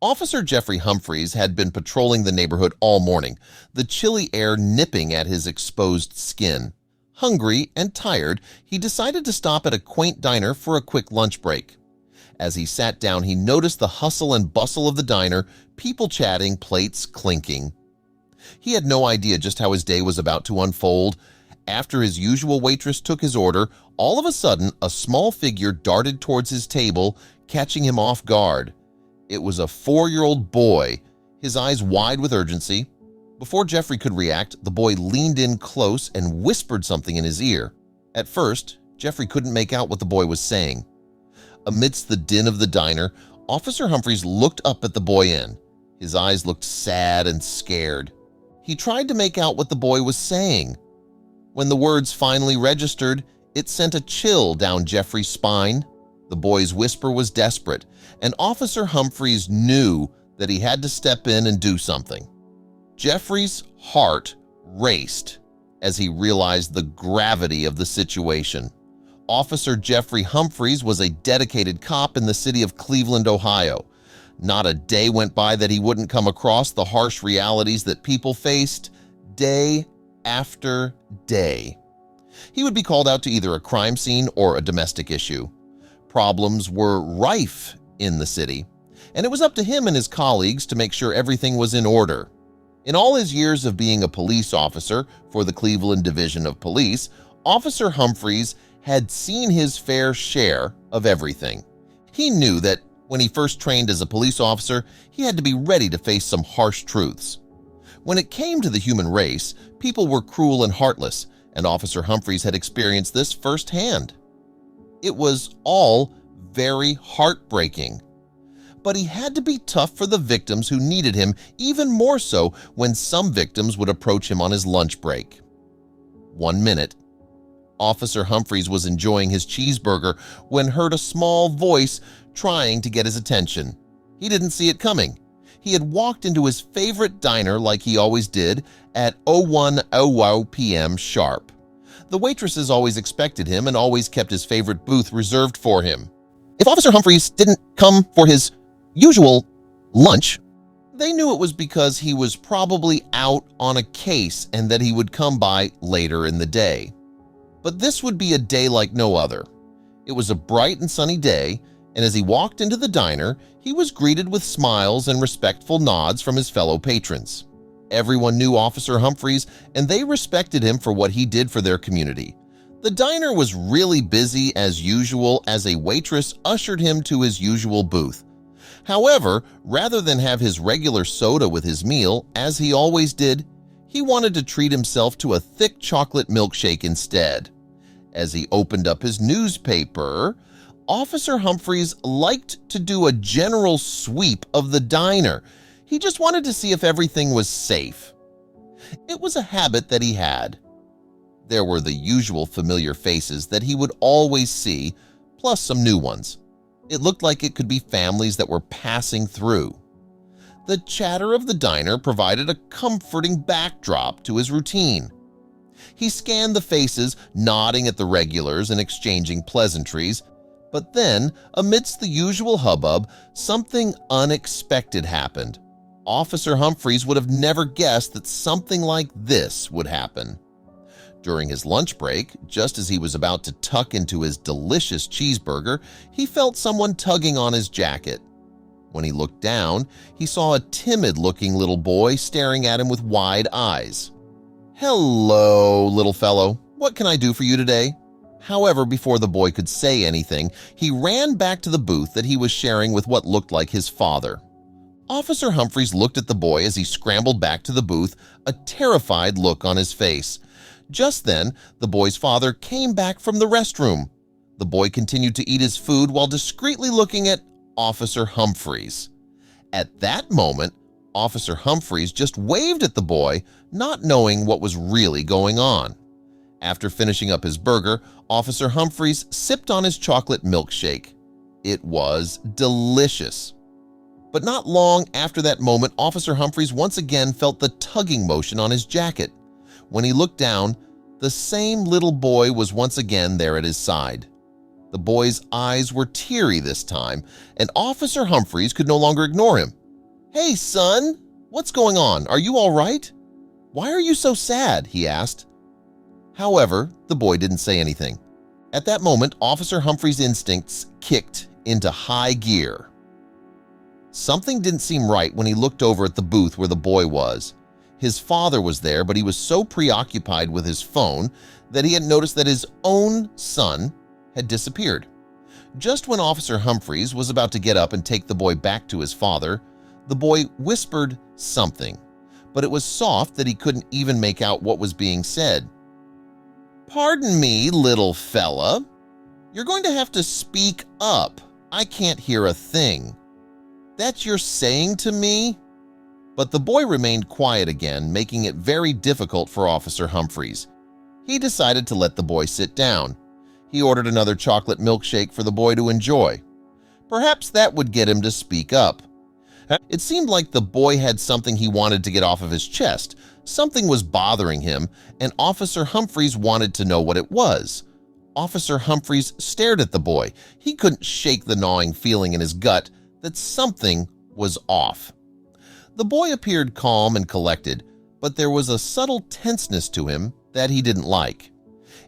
Officer Jeffrey Humphreys had been patrolling the neighborhood all morning, the chilly air nipping at his exposed skin. Hungry and tired, he decided to stop at a quaint diner for a quick lunch break. As he sat down, he noticed the hustle and bustle of the diner, people chatting, plates clinking. He had no idea just how his day was about to unfold. After his usual waitress took his order, all of a sudden a small figure darted towards his table, catching him off guard. It was a 4-year-old boy, his eyes wide with urgency. Before Jeffrey could react, the boy leaned in close and whispered something in his ear. At first, Jeffrey couldn't make out what the boy was saying. Amidst the din of the diner, Officer Humphreys looked up at the boyenne. His eyes looked sad and scared. He tried to make out what the boy was saying. When the words finally registered, it sent a chill down Jeffrey's spine. The boy's whisper was desperate, and Officer Humphreys knew that he had to step in and do something. Jeffrey's heart raced as he realized the gravity of the situation. Officer Jeffrey Humphreys was a dedicated cop in the city of Cleveland, Ohio. Not a day went by that he wouldn't come across the harsh realities that people faced day after day. He would be called out to either a crime scene or a domestic issue. Problems were rife in the city, and it was up to him and his colleagues to make sure everything was in order. In all his years of being a police officer for the Cleveland Division of Police, Officer Humphreys had seen his fair share of everything. He knew that when he first trained as a police officer, he had to be ready to face some harsh truths. When it came to the human race, people were cruel and heartless, and Officer Humphreys had experienced this firsthand. It was all very heartbreaking. But he had to be tough for the victims who needed him, even more so when some victims would approach him on his lunch break. One minute, Officer Humphreys was enjoying his cheeseburger when heard a small voice trying to get his attention. He didn't see it coming. He had walked into his favorite diner like he always did at 01:00 p.m. sharp. The waitresses always expected him and always kept his favorite booth reserved for him. If Officer Humphreys didn't come for his usual lunch, they knew it was because he was probably out on a case and that he would come by later in the day. But this would be a day like no other. It was a bright and sunny day, and as he walked into the diner, he was greeted with smiles and respectful nods from his fellow patrons. Everyone knew Officer Humphreys, and they respected him for what he did for their community. The diner was really busy as usual as a waitress ushered him to his usual booth. However, rather than have his regular soda with his meal, as he always did, he wanted to treat himself to a thick chocolate milkshake instead. As he opened up his newspaper, Officer Humphreys liked to do a general sweep of the diner. He just wanted to see if everything was safe. It was a habit that he had. There were the usual familiar faces that he would always see, plus some new ones. It looked like it could be families that were passing through. The chatter of the diner provided a comforting backdrop to his routine. He scanned the faces, nodding at the regulars and exchanging pleasantries, but then, amidst the usual hubbub, something unexpected happened. Officer Humphreys would have never guessed that something like this would happen. During his lunch break, just as he was about to tuck into his delicious cheeseburger, he felt someone tugging on his jacket. When he looked down, he saw a timid-looking little boy staring at him with wide eyes. "Hello, little fellow. What can I do for you today?" However, before the boy could say anything, he ran back to the booth that he was sharing with what looked like his father. Officer Humphreys looked at the boy as he scrambled back to the booth, a terrified look on his face. Just then, the boy's father came back from the restroom. The boy continued to eat his food while discreetly looking at Officer Humphreys. At that moment, Officer Humphreys just waved at the boy, not knowing what was really going on. After finishing up his burger, Officer Humphreys sipped on his chocolate milkshake. It was delicious. But not long after that moment, Officer Humphreys once again felt the tugging motion on his jacket. When he looked down, the same little boy was once again there at his side. The boy's eyes were teary this time, and Officer Humphreys could no longer ignore him. "Hey, son, what's going on? Are you all right? Why are you so sad?" he asked. However, the boy didn't say anything. At that moment, Officer Humphreys' instincts kicked into high gear. Something didn't seem right when he looked over at the booth where the boy was. His father was there, but he was so preoccupied with his phone that he had noticed that his own son had disappeared. Just when Officer Humphreys was about to get up and take the boy back to his father, the boy whispered something, but it was soft that he couldn't even make out what was being said. "Pardon me, little fella. You're going to have to speak up. I can't hear a thing." "That you're saying to me?" But the boy remained quiet again, making it very difficult for Officer Humphreys. He decided to let the boy sit down. He ordered another chocolate milkshake for the boy to enjoy. Perhaps that would get him to speak up. It seemed like the boy had something he wanted to get off of his chest. Something was bothering him, and Officer Humphreys wanted to know what it was. Officer Humphreys stared at the boy. He couldn't shake the gnawing feeling in his gut that something was off. The boy appeared calm and collected, but there was a subtle tenseness to him that he didn't like.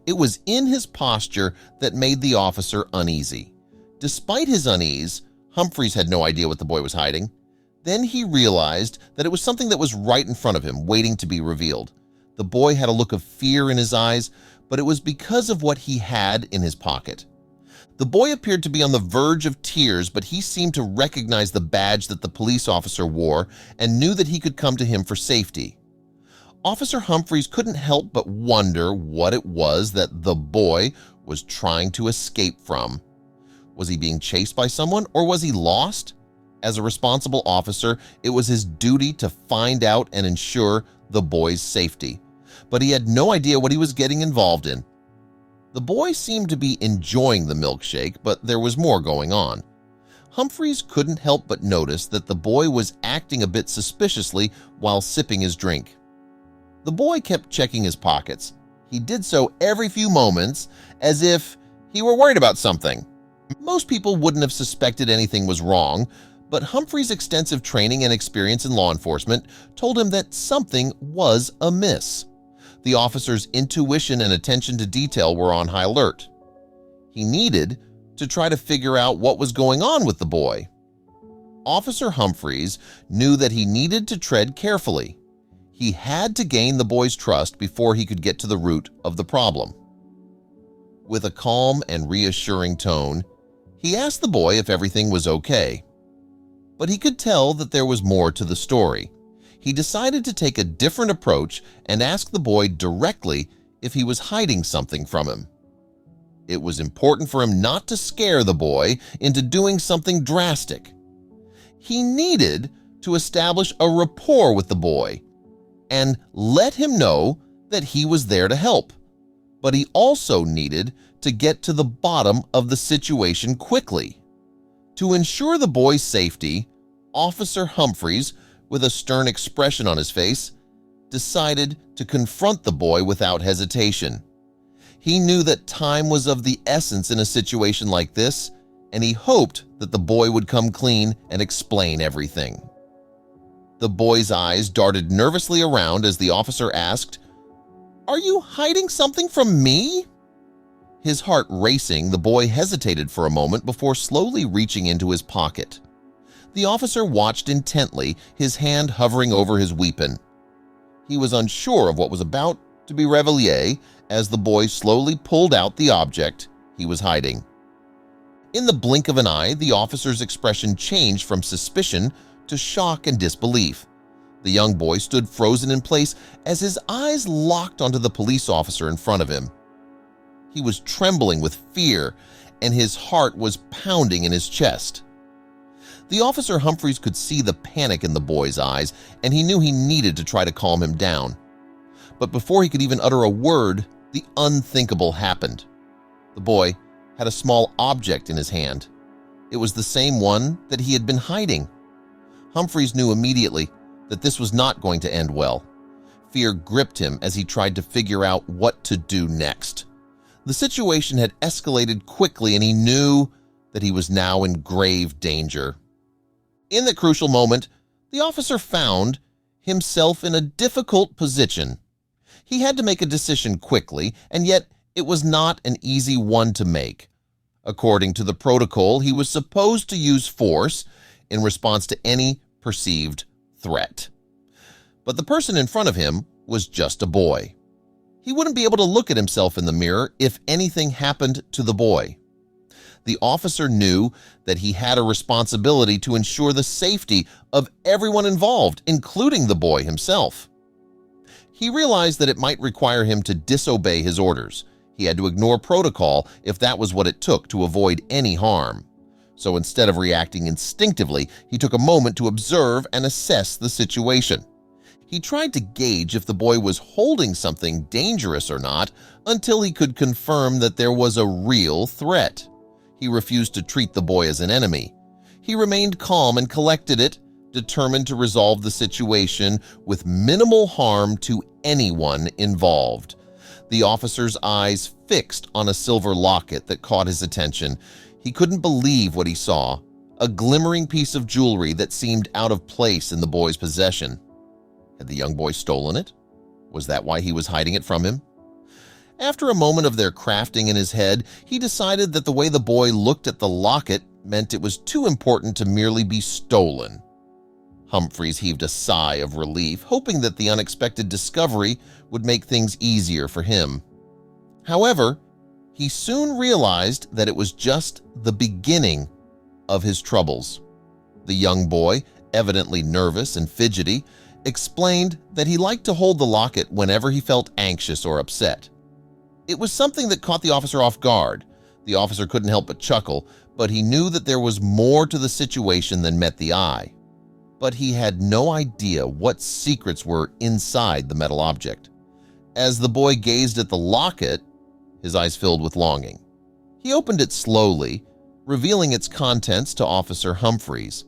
It was in his posture that made the officer uneasy. Despite his unease, Humphreys had no idea what the boy was hiding. Then he realized that it was something that was right in front of him, waiting to be revealed. The boy had a look of fear in his eyes, but it was because of what he had in his pocket. The boy appeared to be on the verge of tears, but he seemed to recognize the badge that the police officer wore and knew that he could come to him for safety. Officer Humphreys couldn't help but wonder what it was that the boy was trying to escape from. Was he being chased by someone, or was he lost? As a responsible officer, it was his duty to find out and ensure the boy's safety. But he had no idea what he was getting involved in. The boy seemed to be enjoying the milkshake, but there was more going on. Humphreys couldn't help but notice that the boy was acting a bit suspiciously while sipping his drink. The boy kept checking his pockets. He did so every few moments, as if he were worried about something. Most people wouldn't have suspected anything was wrong, but Humphreys' extensive training and experience in law enforcement told him that something was amiss. The officer's intuition and attention to detail were on high alert. He needed to try to figure out what was going on with the boy. Officer Humphreys knew that he needed to tread carefully. He had to gain the boy's trust before he could get to the root of the problem. With a calm and reassuring tone, he asked the boy if everything was okay. But he could tell that there was more to the story. He decided to take a different approach and ask the boy directly if he was hiding something from him. It was important for him not to scare the boy into doing something drastic. He needed to establish a rapport with the boy and let him know that he was there to help. But he also needed to get to the bottom of the situation quickly. To ensure the boy's safety, Officer Humphreys, with a stern expression on his face, decided to confront the boy without hesitation. He knew that time was of the essence in a situation like this, and he hoped that the boy would come clean and explain everything. The boy's eyes darted nervously around as the officer asked, "Are you hiding something from me?" His heart racing, the boy hesitated for a moment before slowly reaching into his pocket. The officer watched intently, his hand hovering over his weapon. He was unsure of what was about to be revealed as the boy slowly pulled out the object he was hiding. In the blink of an eye, the officer's expression changed from suspicion to shock and disbelief. The young boy stood frozen in place as his eyes locked onto the police officer in front of him. He was trembling with fear, and his heart was pounding in his chest. The officer Humphreys could see the panic in the boy's eyes, and he knew he needed to try to calm him down. But before he could even utter a word, the unthinkable happened. The boy had a small object in his hand. It was the same one that he had been hiding. Humphreys knew immediately that this was not going to end well. Fear gripped him as he tried to figure out what to do next. The situation had escalated quickly, and he knew that he was now in grave danger. In that crucial moment, The officer found himself in a difficult position. He had to make a decision quickly, and yet it was not an easy one to make. According to the protocol, he was supposed to use force in response to any perceived threat. But the person in front of him was just a boy. He wouldn't be able to look at himself in the mirror if anything happened to the boy. The officer knew that he had a responsibility to ensure the safety of everyone involved, including the boy himself. He realized that it might require him to disobey his orders. He had to ignore protocol if that was what it took to avoid any harm. So instead of reacting instinctively, he took a moment to observe and assess the situation. He tried to gauge if the boy was holding something dangerous or not until he could confirm that there was a real threat. He refused to treat the boy as an enemy. He remained calm and collected it, determined to resolve the situation with minimal harm to anyone involved. The officer's eyes fixed on a silver locket that caught his attention. He couldn't believe what he saw, a glimmering piece of jewelry that seemed out of place in the boy's possession. Had the young boy stolen it? Was that why he was hiding it from him? After a moment of their crafting in his head, he decided that the way the boy looked at the locket meant it was too important to merely be stolen. Humphreys heaved a sigh of relief, hoping that the unexpected discovery would make things easier for him. However, he soon realized that it was just the beginning of his troubles. The young boy, evidently nervous and fidgety, explained that he liked to hold the locket whenever he felt anxious or upset. It was something that caught the officer off guard. The officer couldn't help but chuckle, but he knew that there was more to the situation than met the eye. But he had no idea what secrets were inside the metal object. As the boy gazed at the locket, his eyes filled with longing. He opened it slowly, revealing its contents to Officer Humphreys.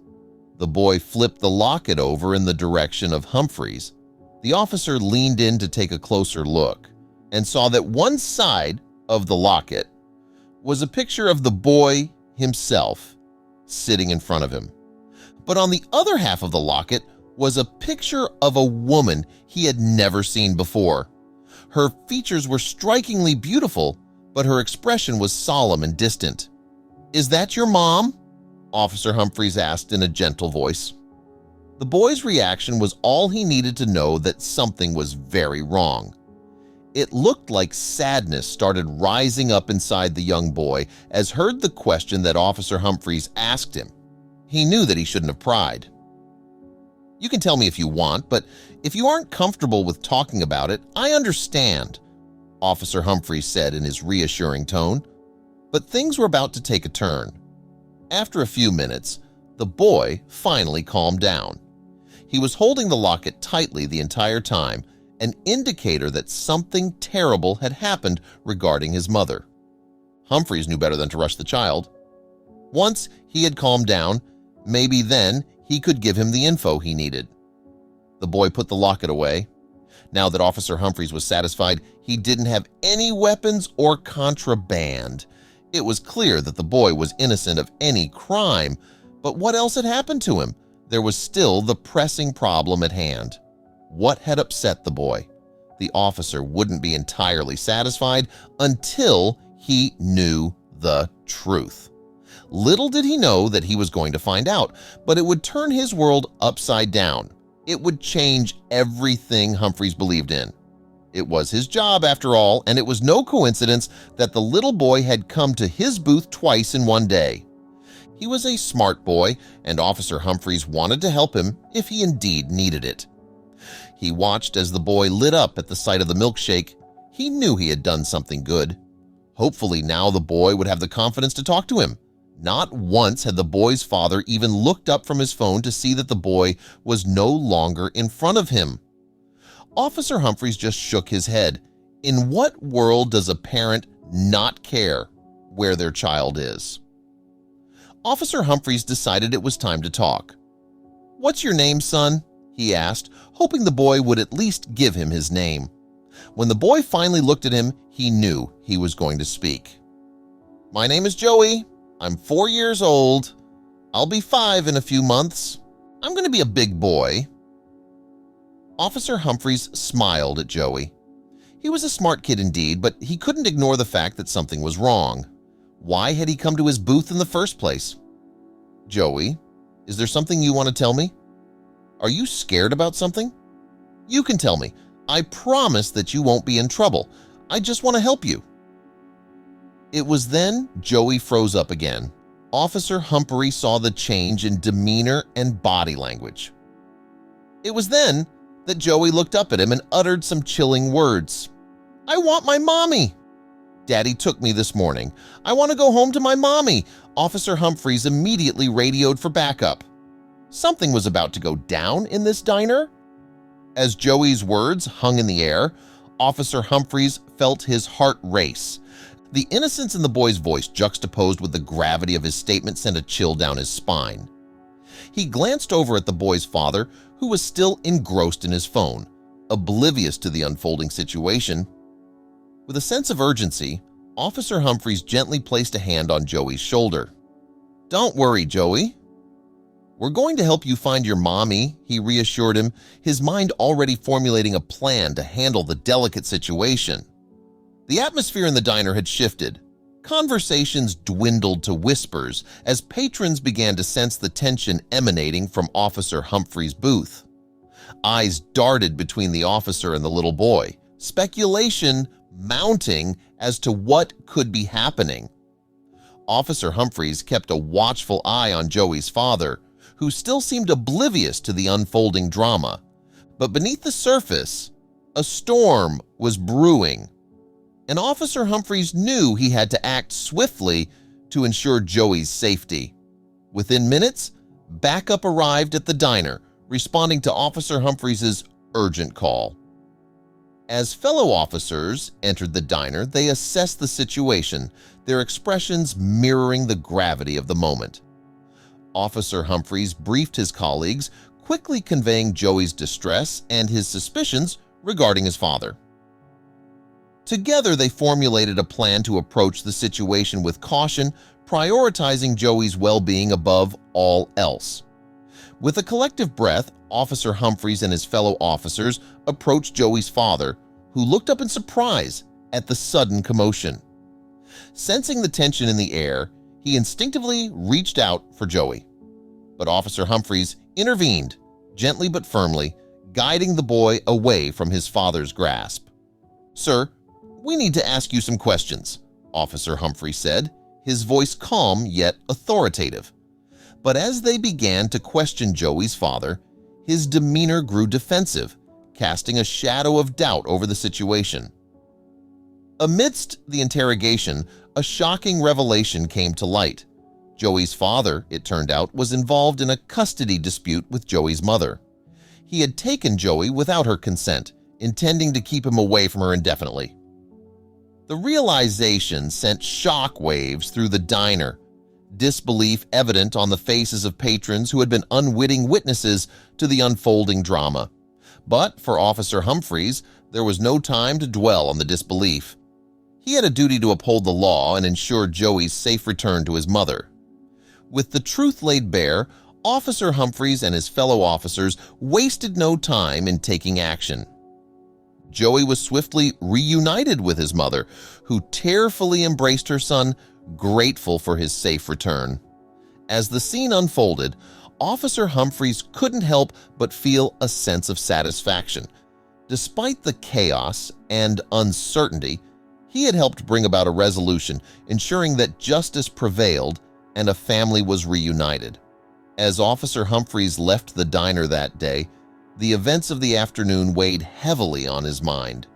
The boy flipped the locket over in the direction of Humphreys. The officer leaned in to take a closer look and saw that one side of the locket was a picture of the boy himself sitting in front of him. But on the other half of the locket was a picture of a woman he had never seen before. Her features were strikingly beautiful, but her expression was solemn and distant. "Is that your mom?" Officer Humphreys asked in a gentle voice. The boy's reaction was all he needed to know that something was very wrong. It looked like sadness started rising up inside the young boy as heard the question that Officer Humphreys asked him. He knew that he shouldn't have pried. "You can tell me if you want, but if you aren't comfortable with talking about it, I understand," Officer Humphreys said in his reassuring tone. But things were about to take a turn. After a few minutes, the boy finally calmed down. He was holding the locket tightly the entire time, an indicator that something terrible had happened regarding his mother. Humphreys knew better than to rush the child. Once he had calmed down, maybe then he could give him the info he needed. The boy put the locket away. Now that Officer Humphreys was satisfied, he didn't have any weapons or contraband. It was clear that the boy was innocent of any crime, but what else had happened to him? There was still the pressing problem at hand. What had upset the boy? The officer wouldn't be entirely satisfied until he knew the truth. Little did he know that he was going to find out, but it would turn his world upside down. It would change everything Humphreys believed in. It was his job, after all, and it was no coincidence that the little boy had come to his booth twice in one day. He was a smart boy, and Officer Humphreys wanted to help him if he indeed needed it. He watched as the boy lit up at the sight of the milkshake. He knew he had done something good. Hopefully now the boy would have the confidence to talk to him. Not once had the boy's father even looked up from his phone to see that the boy was no longer in front of him. Officer Humphreys just shook his head. In what world does a parent not care where their child is? Officer Humphreys decided it was time to talk. "What's your name, son?" he asked, hoping the boy would at least give him his name. When the boy finally looked at him, he knew he was going to speak. "My name is Joey. I'm 4 years old. I'll be 5 in a few months." I'm going to be a big boy." Officer Humphreys smiled at Joey. He was a smart kid indeed, but he couldn't ignore the fact that something was wrong. Why had he come to his booth in the first place? "Joey, is there something you want to tell me? Are you scared about something? You can tell me. I promise that you won't be in trouble. I just want to help you." It was then Joey froze up again. Officer Humphrey saw the change in demeanor and body language. It was then that Joey looked up at him and uttered some chilling words. "I want my mommy. Daddy took me this morning. I want to go home to my mommy." Officer Humphreys immediately radioed for backup. Something was about to go down in this diner. As Joey's words hung in the air, Officer Humphreys felt his heart race. The innocence in the boy's voice juxtaposed with the gravity of his statement sent a chill down his spine. He glanced over at the boy's father, who was still engrossed in his phone, oblivious to the unfolding situation. With a sense of urgency, Officer Humphreys gently placed a hand on Joey's shoulder. "Don't worry, Joey. We're going to help you find your mommy," he reassured him, his mind already formulating a plan to handle the delicate situation. The atmosphere in the diner had shifted. Conversations dwindled to whispers as patrons began to sense the tension emanating from Officer Humphrey's booth. Eyes darted between the officer and the little boy, speculation mounting as to what could be happening. Officer Humphreys kept a watchful eye on Joey's father, who still seemed oblivious to the unfolding drama. But beneath the surface, a storm was brewing, and Officer Humphreys knew he had to act swiftly to ensure Joey's safety. Within minutes, backup arrived at the diner, responding to Officer Humphreys' urgent call. As fellow officers entered the diner, they assessed the situation, their expressions mirroring the gravity of the moment. Officer Humphreys briefed his colleagues, quickly conveying Joey's distress and his suspicions regarding his father. Together, they formulated a plan to approach the situation with caution, prioritizing Joey's well-being above all else. With a collective breath, Officer Humphreys and his fellow officers approached Joey's father, who looked up in surprise at the sudden commotion. Sensing the tension in the air, he instinctively reached out for Joey. But Officer Humphreys intervened, gently but firmly, guiding the boy away from his father's grasp. "Sir, we need to ask you some questions," Officer Humphrey said, his voice calm yet authoritative. But as they began to question Joey's father, his demeanor grew defensive, casting a shadow of doubt over the situation. Amidst the interrogation, a shocking revelation came to light. Joey's father, it turned out, was involved in a custody dispute with Joey's mother. He had taken Joey without her consent, intending to keep him away from her indefinitely. The realization sent shockwaves through the diner, disbelief evident on the faces of patrons who had been unwitting witnesses to the unfolding drama. But for Officer Humphreys, there was no time to dwell on the disbelief. He had a duty to uphold the law and ensure Joey's safe return to his mother. With the truth laid bare, Officer Humphreys and his fellow officers wasted no time in taking action. Joey was swiftly reunited with his mother, who tearfully embraced her son, grateful for his safe return. As the scene unfolded, Officer Humphreys couldn't help but feel a sense of satisfaction. Despite the chaos and uncertainty, he had helped bring about a resolution, ensuring that justice prevailed and a family was reunited. As Officer Humphreys left the diner that day, the events of the afternoon weighed heavily on his mind.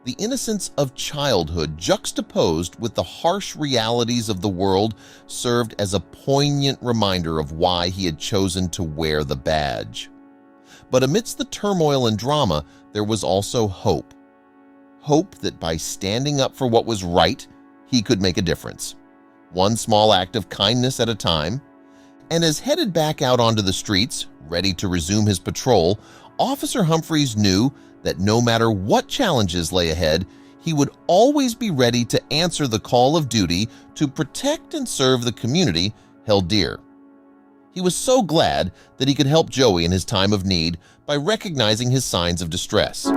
The innocence of childhood juxtaposed with the harsh realities of the world served as a poignant reminder of why he had chosen to wear the badge. But amidst the turmoil and drama, there was also hope. Hope that by standing up for what was right, he could make a difference. One small act of kindness at a time. And as headed back out onto the streets, ready to resume his patrol, Officer Humphreys knew that no matter what challenges lay ahead, he would always be ready to answer the call of duty to protect and serve the community held dear. He was so glad that he could help Joey in his time of need by recognizing his signs of distress.